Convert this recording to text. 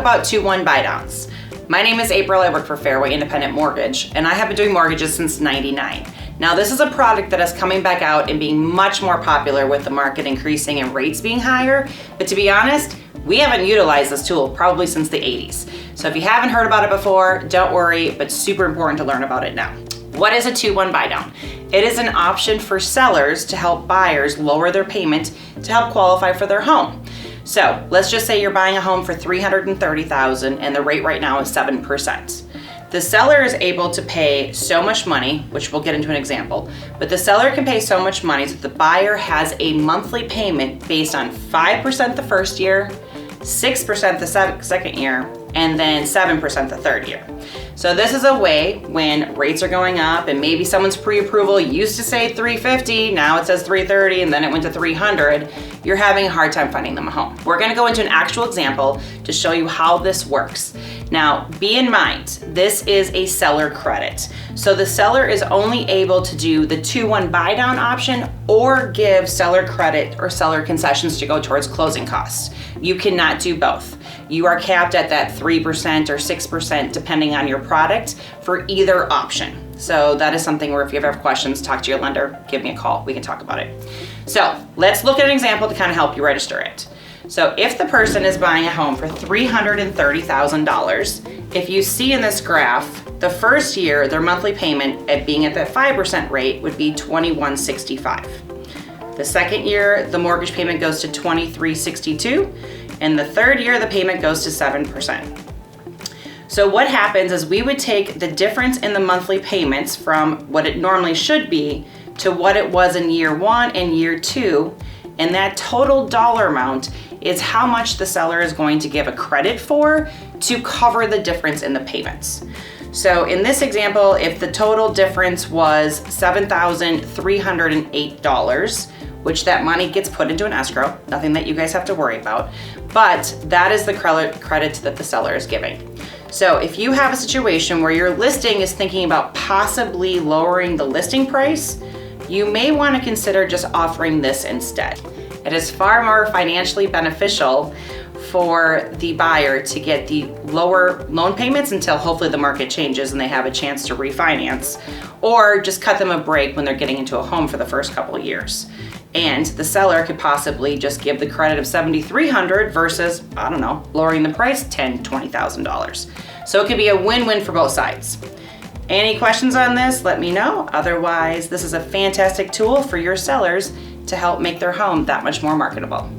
about 2-1 buydowns. My name is April, I work for Fairway Independent Mortgage, and I have been doing mortgages since '99. Now this is a product that is coming back out and being much more popular with the market increasing and rates being higher, but to be honest, we haven't utilized this tool probably since the '80s. So if you haven't heard about it before, don't worry, but super important to learn about it now. What is a 2-1 buydown? It is an option for sellers to help buyers lower their payment to help qualify for their home. So let's just say you're buying a home for $330,000 and the rate right now is 7%. The seller is able to pay so much money, which we'll get into an example, but the seller can pay so much money that the buyer has a monthly payment based on 5% the first year, 6% the second year, and then 7% the third year. So this is a way when rates are going up and maybe someone's pre-approval used to say $350, now it says $330, and then it went to $300, you're having a hard time finding them a home. We're gonna go into an actual example to show you how this works. Now, be in mind, this is a seller credit. So the seller is only able to do the 2-1 buydown option or give seller credit or seller concessions to go towards closing costs. You cannot do both. You are capped at that 3% or 6% depending on your product for either option. So that is something where if you ever have questions, talk to your lender, give me a call, we can talk about it. So let's look at an example to kind of help you register it. So if the person is buying a home for $330,000, if you see in this graph, the first year, their monthly payment at being at that 5% rate would be $2,165. The second year, the mortgage payment goes to $2,362, and the third year, the payment goes to 7%. So what happens is we would take the difference in the monthly payments from what it normally should be to what it was in year 1 and year 2, and that total dollar amount is how much the seller is going to give a credit for to cover the difference in the payments. So in this example, if the total difference was $7,308, which that money gets put into an escrow, nothing that you guys have to worry about, but that is the credit that the seller is giving. So if you have a situation where your listing is thinking about possibly lowering the listing price, you may want to consider just offering this instead. It is far more financially beneficial for the buyer to get the lower loan payments until hopefully the market changes and they have a chance to refinance, or just cut them a break when they're getting into a home for the first couple of years. And the seller could possibly just give the credit of $7,300 versus, I don't know, lowering the price $10,000, $20,000. So it could be a win-win for both sides. Any questions on this? Let me know. Otherwise, this is a fantastic tool for your sellers to help make their home that much more marketable.